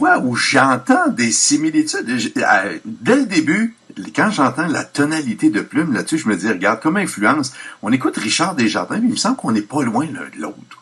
fois où j'entends des similitudes. Dès le début, quand j'entends la tonalité de Plume là-dessus, je me dis, regarde, comme influence, on écoute Richard Desjardins, mais il me semble qu'on n'est pas loin l'un de l'autre.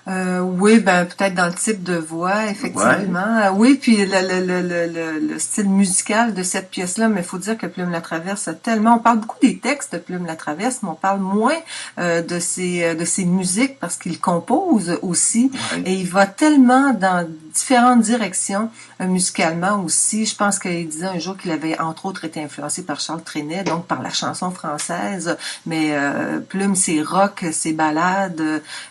Oui, ben peut-être dans le type de voix, effectivement. Ouais. Oui, puis le style musical de cette pièce-là, mais il faut dire que Plume la Traverse a tellement... On parle beaucoup des textes de Plume la Traverse, mais on parle moins de ses musiques parce qu'il compose aussi. Ouais. Et il va tellement dans différentes directions musicalement aussi. Je pense qu'il disait un jour qu'il avait entre autres été influencé par Charles Trenet, donc par la chanson française. Mais Plume, c'est rock, c'est ballade,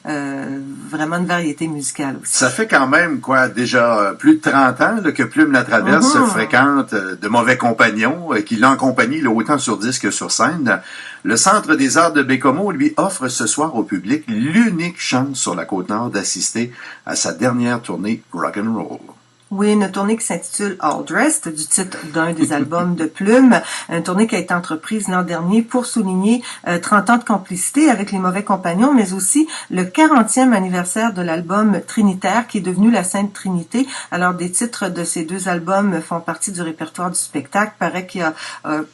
vraiment de variété musicale aussi. Ça fait quand même, déjà plus de 30 ans là, que Plume la Traverse fréquente de mauvais compagnons qui l'accompagnent autant sur disque que sur scène. Le Centre des Arts de Baie-Comeau lui offre ce soir au public l'unique chance sur la Côte-Nord d'assister à sa dernière tournée rock'n'roll. Oui, une tournée qui s'intitule All Dressed, du titre d'un des albums de Plume. Une tournée qui a été entreprise l'an dernier pour souligner 30 ans de complicité avec les Mauvais Compagnons, mais aussi le 40e anniversaire de l'album Trinitaire, qui est devenu la Sainte Trinité. Alors, des titres de ces deux albums font partie du répertoire du spectacle. Il paraît qu'il y a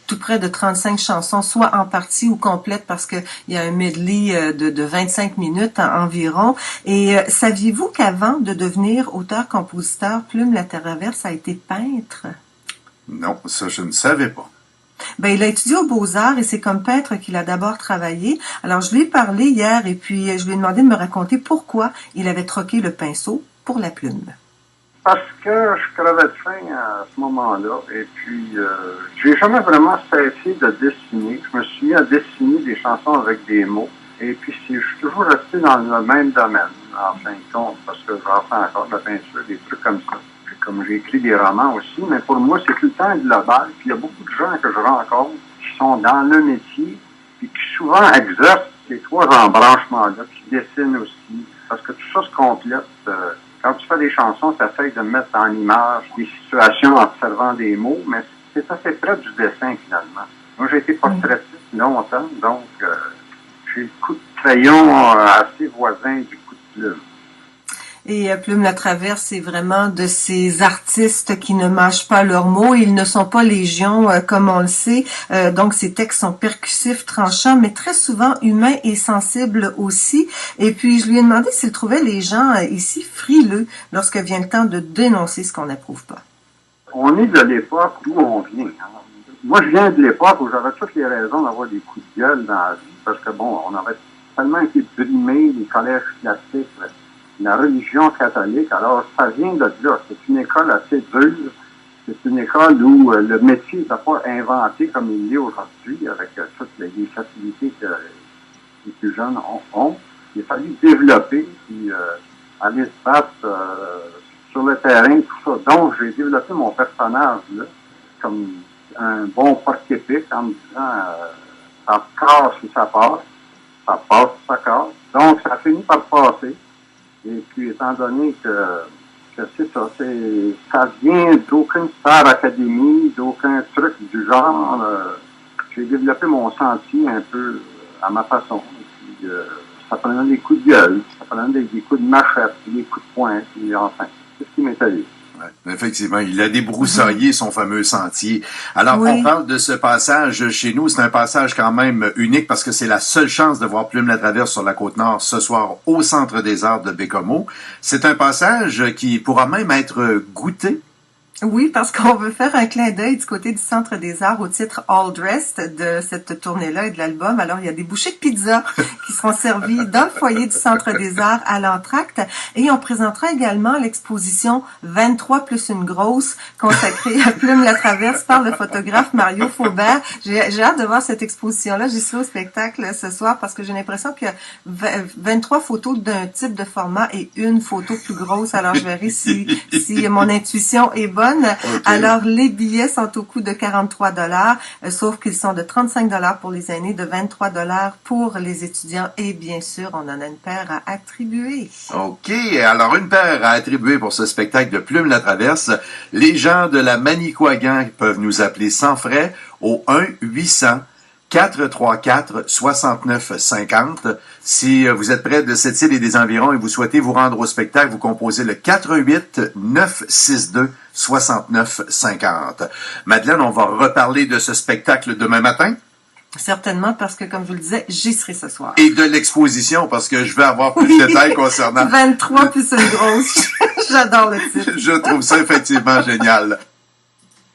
tout près de 35 chansons, soit en partie ou complète, parce qu'il y a un medley de 25 minutes environ. Et saviez-vous qu'avant de devenir auteur-compositeur, Plume la Traverse a été peintre? Non, ça je ne savais pas. Ben, il a étudié aux Beaux-Arts et c'est comme peintre qu'il a d'abord travaillé. Alors, je lui ai parlé hier et puis je lui ai demandé de me raconter pourquoi il avait troqué le pinceau pour la plume. Parce que je crevais de faim à ce moment-là et puis j'ai jamais vraiment cessé de dessiner. Je me suis mis à dessiner des chansons avec des mots et puis je suis toujours resté dans le même domaine, en fin de compte, parce que j'en fais encore de la peinture, des trucs comme ça. Comme j'ai écrit des romans aussi, mais pour moi, c'est tout le temps global. Puis il y a beaucoup de gens que je rencontre qui sont dans le métier et qui souvent exercent ces trois embranchements-là, qui dessinent aussi. Parce que tout ça se complète. Quand tu fais des chansons, tu essaies de mettre en image des situations en observant des mots, mais c'est assez près du dessin, finalement. Moi, j'ai été portraitiste longtemps, donc j'ai le coup de crayon assez voisin du coup de plume. Et Plume la Traverse, c'est vraiment de ces artistes qui ne mâchent pas leurs mots. Ils ne sont pas légion, comme on le sait. Donc, ces textes sont percussifs, tranchants, mais très souvent humains et sensibles aussi. Et puis, je lui ai demandé s'il trouvait les gens ici frileux lorsque vient le temps de dénoncer ce qu'on n'approuve pas. On est de l'époque d'où on vient. Hein. Moi, je viens de l'époque où j'avais toutes les raisons d'avoir des coups de gueule dans la vie, parce que, bon, on avait tellement été brimés, les collèges classiques, la religion catholique, alors ça vient de là. C'est une école assez dure. C'est une école où le métier n'est pas inventé comme il est aujourd'hui, avec toutes les facilités que les plus jeunes ont. Il a fallu développer, puis aller se battre sur le terrain, tout ça. Donc, j'ai développé mon personnage là, comme un bon porc-épic en me disant ça casse ou ça passe, ça passe ou ça casse. Donc, ça finit par passer. Et puis, étant donné que c'est ça, ça vient d'aucune Star Academy, d'aucun truc du genre, j'ai développé mon sentier un peu à ma façon. Et puis, ça prenait des coups de gueule, ça prenait des coups de machette, des coups de poing, puis enfin, c'est ce qui m'est allé. Ouais, effectivement, il a débroussaillé son fameux sentier. Alors, on parle de ce passage chez nous. C'est un passage quand même unique parce que c'est la seule chance de voir Plume la Traverse sur la Côte-Nord ce soir au Centre des Arts de Baie-Comeau. C'est un passage qui pourra même être goûté. Oui, parce qu'on veut faire un clin d'œil du côté du Centre des Arts au titre All Dressed de cette tournée-là et de l'album. Alors, il y a des bouchées de pizza qui seront servies dans le foyer du Centre des Arts à l'entracte. Et on présentera également l'exposition 23 plus une grosse consacrée à Plume la Traverse par le photographe Mario Faubert. J'ai hâte de voir cette exposition-là. J'y serai au spectacle ce soir parce que j'ai l'impression qu'il y a 23 photos d'un type de format et une photo plus grosse. Alors, je verrai si mon intuition est bonne. Okay. Alors, les billets sont au coût de 43 $, sauf qu'ils sont de 35 $ pour les aînés, de 23 $ pour les étudiants et bien sûr, on en a une paire à attribuer. OK. Alors, une paire à attribuer pour ce spectacle de Plume la Traverse. Les gens de la Manicouagan peuvent nous appeler sans frais au 1-800 434-6950. Si vous êtes près de cette île et des environs et vous souhaitez vous rendre au spectacle, vous composez le 418-962-6950. Madeleine, on va reparler de ce spectacle demain matin. Certainement, parce que, comme je vous le disais, j'y serai ce soir. Et de l'exposition, parce que je veux avoir plus de détails concernant... 23 plus une grosse. J'adore le titre. Je trouve ça effectivement génial.